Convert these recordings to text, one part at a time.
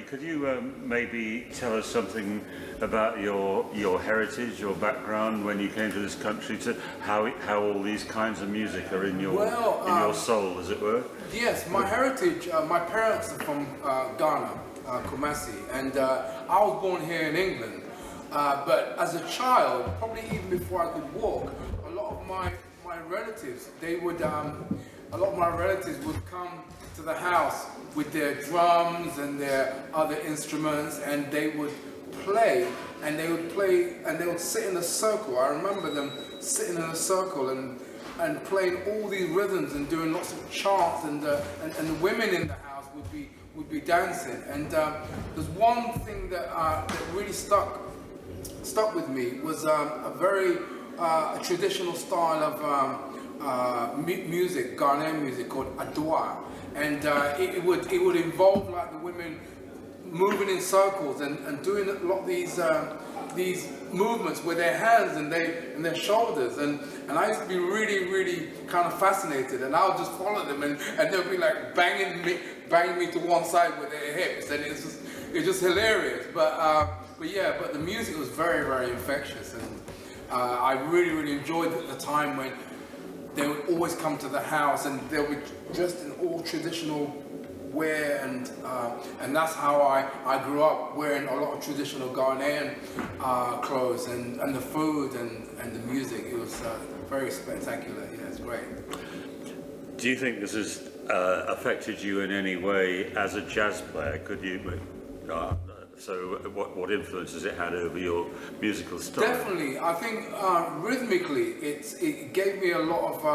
could you maybe tell us something about your heritage, your background when you came to this country, to how all these kinds of music are in your in your soul, as it were? Yes, my heritage. My parents are from Ghana, Kumasi, and I was born here in England. But as a child, probably even before I could walk, a lot of my relatives, a lot of my relatives would come to the house with their drums and their other instruments, and they would play, and they would sit in a circle. I remember them sitting in a circle and playing all these rhythms and doing lots of chants, and the women in the house would be dancing. And there's one thing that really stuck with me was a very traditional style of music, Ghanaian music, called Adua, and it would involve like the women moving in circles and doing a lot of these movements with their hands and their shoulders, and I used to be really kind of fascinated, and I'll just follow them, and they'll be like banging me to one side with their hips, and it's just hilarious. But the music was very infectious, and I really enjoyed the time when they would always come to the house, and they would be dressed in all traditional wear, and that's how I grew up, wearing a lot of traditional Ghanaian clothes, and the food and the music. It was very spectacular. Yeah, it's great. Do you think this has affected you in any way as a jazz player? Could you? So what influence has it had over your musical style? Definitely, I think rhythmically it gave me a lot of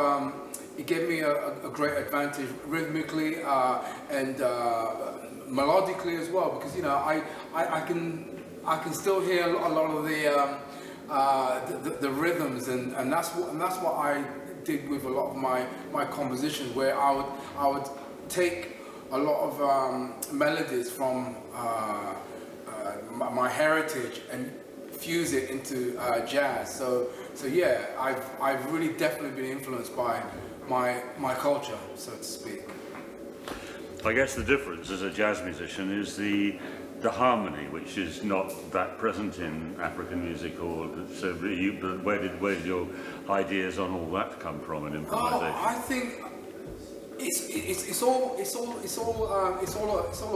it gave me a great advantage rhythmically and melodically as well, because I can still hear a lot of the rhythms, and that's what I did with a lot of my compositions, where I would take a lot of melodies from my heritage and fuse it into jazz. So yeah, I've really definitely been influenced by my culture, so to speak. I guess the difference as a jazz musician is the harmony, which is not that present in African music. Or so, where did your ideas on all that come from in improvisation? I think it's all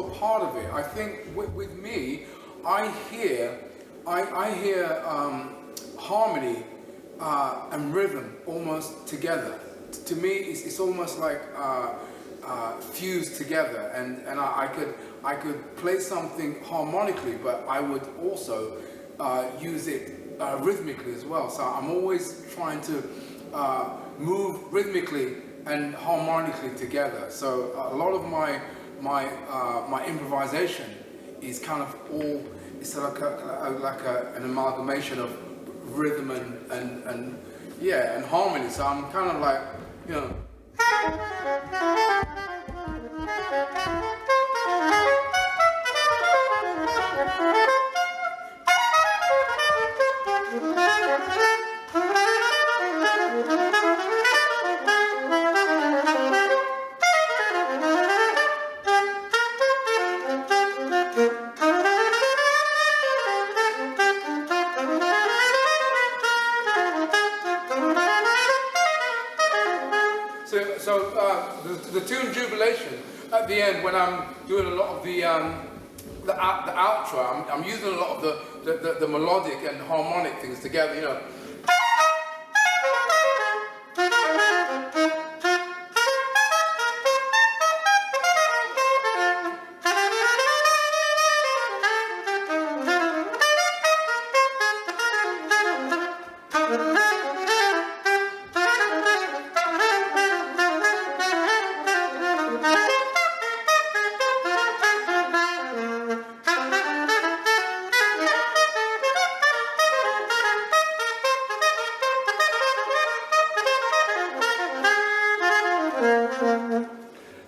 a part of it. I think with me, I hear harmony and rhythm almost together. To me, it's almost like fused together, and I could play something harmonically, but I would also use it rhythmically as well. So I'm always trying to move rhythmically and harmonically together. So a lot of my improvisation is kind of all, it's like an amalgamation of rhythm and harmony. So I'm kind of like, the tune Jubilation, at the end, when I'm doing a lot of the outro, I'm using a lot of the melodic and harmonic things together,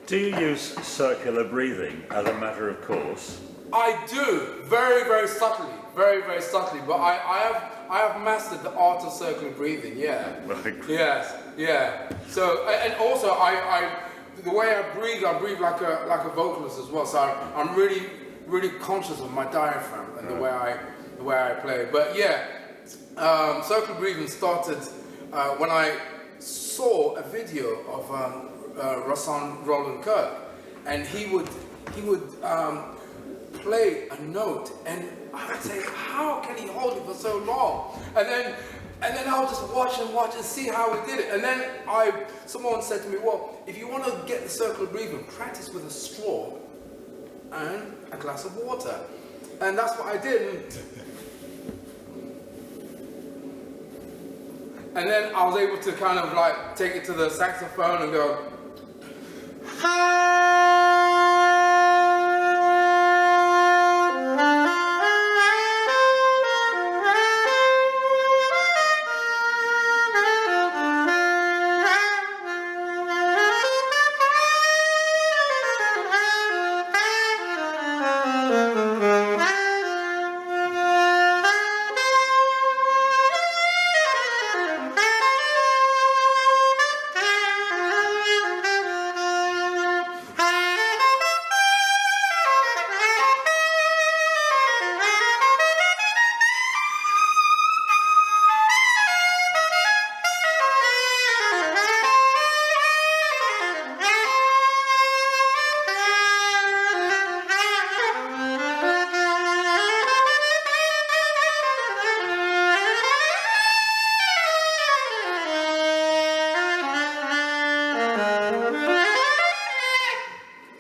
Do you use circular breathing as a matter of course? I do, very subtly, very subtly. But I have mastered the art of circular breathing. Yeah. Right. Yes. Yeah. So and also the way I breathe like a vocalist as well. So I'm really really conscious of my diaphragm and the way I play. But yeah, circle breathing started when I saw a video of Rahsaan Roland Kirk, and he would play a note, and I'd say, how can he hold it for so long? And then I would just watch and see how he did it. And then someone said to me, well, if you want to get the circle of breathing, practice with a straw and a glass of water. And that's what I did. And then I was able to kind of like take it to the saxophone and go.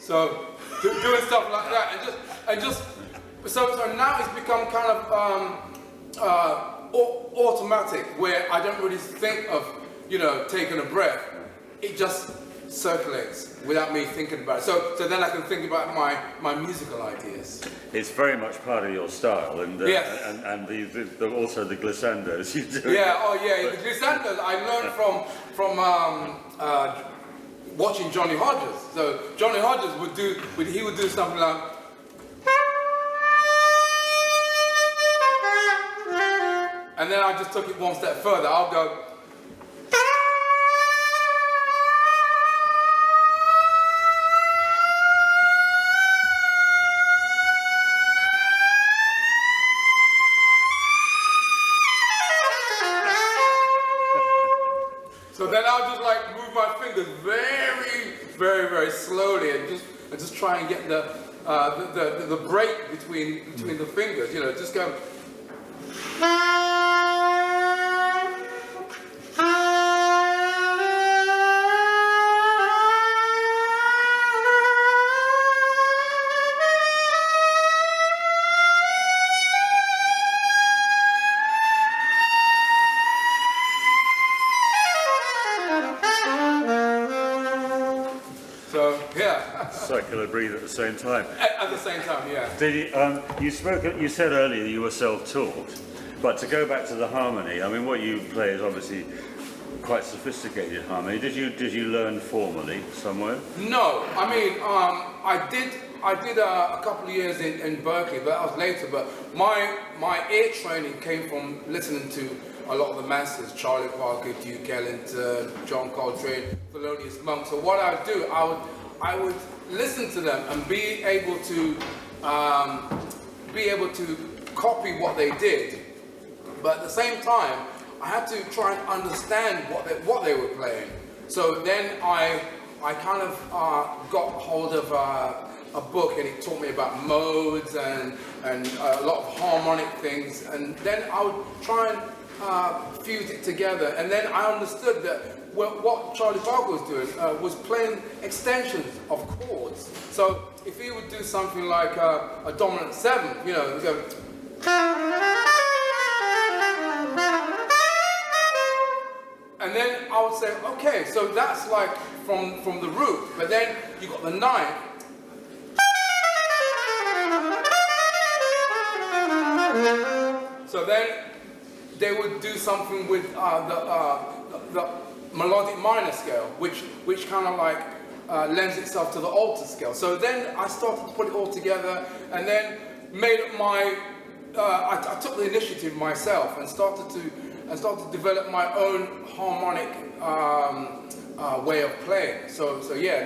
So doing stuff like that, and just so now it's become kind of automatic, where I don't really think of taking a breath. It just circulates without me thinking about it. So then I can think about my musical ideas. It's very much part of your style, and yes. and also the glissandos you do. Yeah, the glissandos I learned from watching Johnny Hodges. So Johnny Hodges would do something like, and then I just took it one step further. I'll go. So then I'll just like move my fingers very, very, very slowly, and just try and get the break between the fingers. Just go. So yeah. Circular breathe at the same time. At the same time, yeah. Did you said earlier you were self-taught, but to go back to the harmony, I mean, what you play is obviously quite sophisticated harmony. Did you learn formally somewhere? No, I mean, I did a couple of years in Berkeley, but that was later. But my ear training came from listening to a lot of the masters: Charlie Parker, Duke Ellington, John Coltrane, Thelonious Monk. So what I would do, I would listen to them and be able to copy what they did, but at the same time I had to try and understand what they were playing. So then I kind of got hold of a book, and it taught me about modes and a lot of harmonic things, and then I would try and fuse it together, and then I understood that what Charlie Parker was doing was playing extensions of chords. So if he would do something like a dominant 7, go. And then I would say, okay, so that's like from the root, but then you got the 9. So then they would do something with the melodic minor scale, which kind of like lends itself to the alto scale. So then I started to put it all together, and then made up my. I took the initiative myself and started to develop my own harmonic way of playing. So yeah,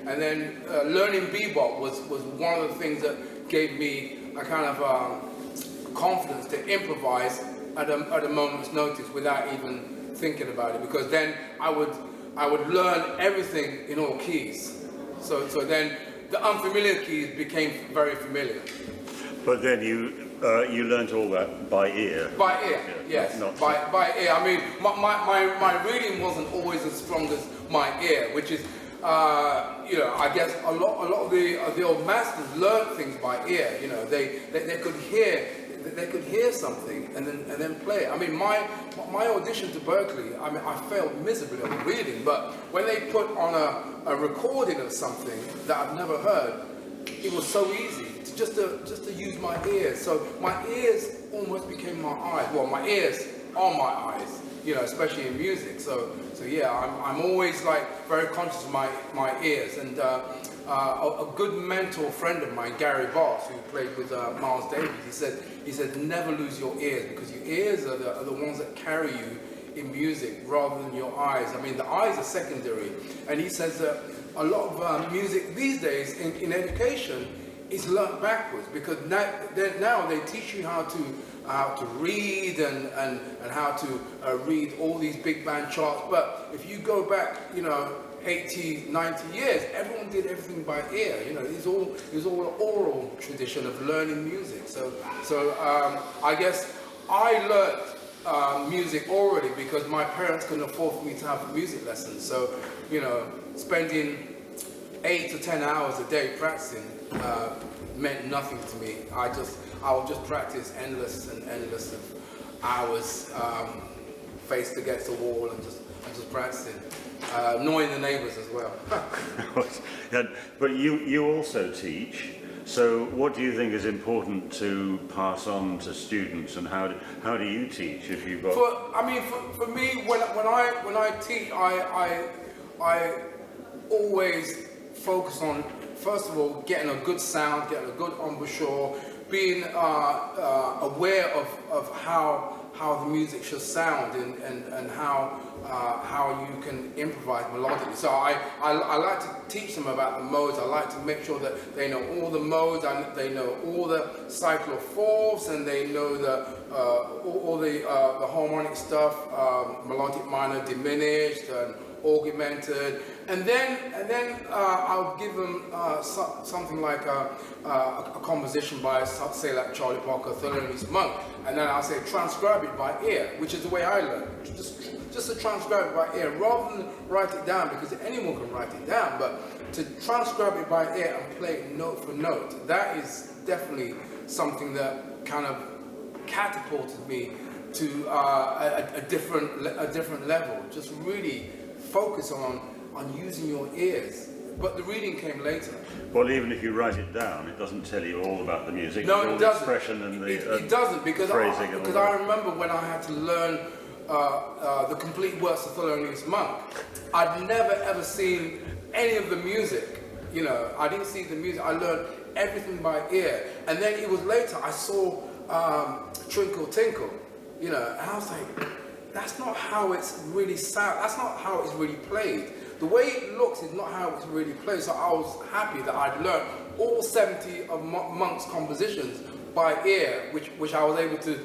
and then learning bebop was one of the things that gave me a kind of confidence to improvise at a moment's notice without even thinking about it, because then I would learn everything in all keys. So then the unfamiliar keys became very familiar. But then you learnt all that by ear. By ear, yes. By ear. I mean, my reading wasn't always as strong as my ear, which is, you know, I guess a lot of the old masters learned things by ear. You know, they could hear something and then play it. I mean, my audition to Berkeley, I mean, I failed miserably on reading, but when they put on a recording of something that I've never heard, it was so easy to just to use my ears. So my ears almost became my eyes. Well, my ears are my eyes, you know, especially in music. So yeah, I'm always like very conscious of my ears. And a good mentor friend of mine, Gary Voss, who played with Miles Davis, he said never lose your ears, because your ears are the ones that carry you in music rather than your eyes. I mean, the eyes are secondary. And he says that a lot of music these days in education is learnt backwards, because now they teach you how to read and how to read all these big band charts. But if you go back, you know, 80, 90 years, everyone did everything by ear. You know, it was all an oral tradition of learning music. So I guess I learnt music orally because my parents couldn't afford for me to have music lessons. So, you know, spending 8 to 10 hours a day practicing meant nothing to me. I would just practice endless of hours, faced against the wall and just practicing. Annoying the neighbours as well. Yeah, but you also teach. So what do you think is important to pass on to students, and how do you teach if you've got? For me, when I teach, I always focus on, first of all, getting a good sound, getting a good embouchure, being aware of how the music should sound and how you can improvise melodically. So I like to teach them about the modes. I like to make sure that they know all the modes, and they know all the cycle of fourths, and they know all the harmonic stuff, melodic minor diminished and augmented, and then I'll give them something like a composition by, say, like Charlie Parker, Thelonious Monk, and then I'll say transcribe it by ear, which is the way I learn. Just to transcribe it by ear, rather than write it down, because anyone can write it down, but to transcribe it by ear and play it note for note, that is definitely something that kind of catapulted me to a different level. Just really focus on using your ears. But the reading came later. Well, even if you write it down, it doesn't tell you all about the music. No, all it the doesn't. Expression and the it doesn't, because phrasing I remember when I had to learn the complete works of Thelonious Monk. I'd never ever seen any of the music. You know, I didn't see the music. I learned everything by ear, and then it was later I saw Twinkle Tinkle. You know, and I was like, that's not how it's really sound. That's not how it's really played. The way it looks is not how it's really played. So I was happy that I'd learned all 70 of Monk's compositions by ear, which I was able to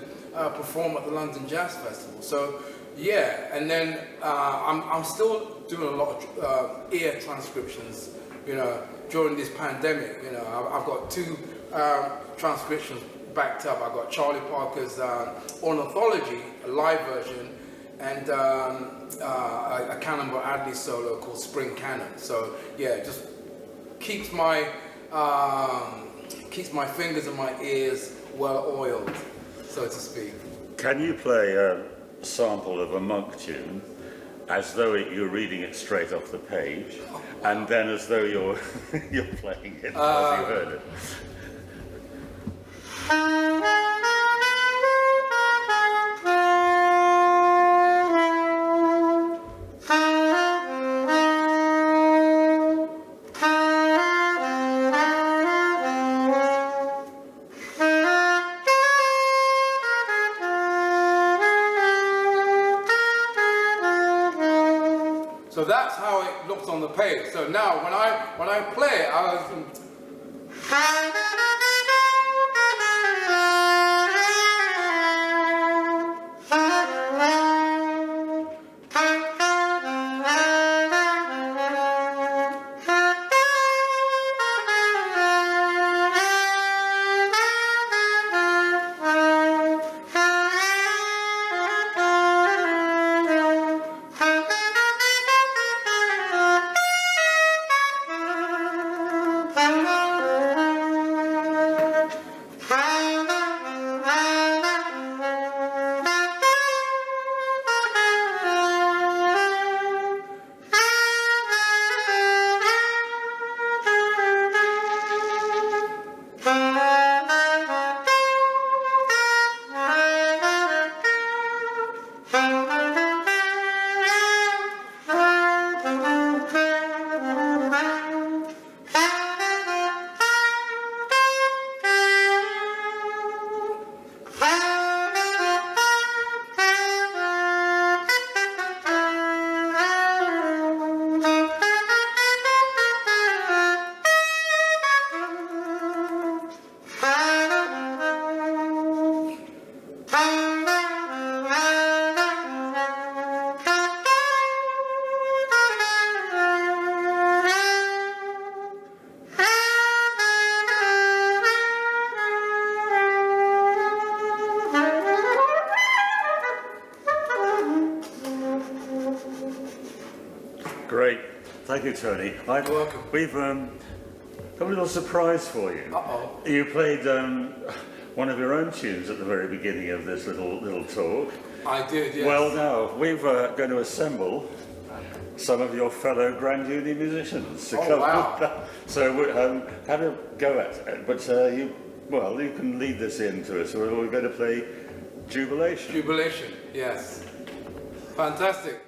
perform at the London Jazz Festival. So yeah, and then I'm still doing a lot of ear transcriptions. You know, during this pandemic, you know, I've got 2 transcriptions backed up. I've got Charlie Parker's Ornithology, a live version, and a Cannonball Adderley solo called Spring Cannon. So yeah, just keeps my fingers and my ears well oiled, so to speak. Can you play a sample of a Monk tune as though you're reading it straight off the page, and then as though you're playing it as you heard it? So that's how it looks on the page. So now when I play it, I was Great. Thank you, Tony. You're welcome. We've got a little surprise for you. Uh-oh. You played one of your own tunes at the very beginning of this little talk. I did, yes. Well, now, we're going to assemble some of your fellow Grand Union musicians to come. Wow. So have a go at it. But you can lead this in to us. We're going to play Jubilation. Jubilation, yes. Fantastic.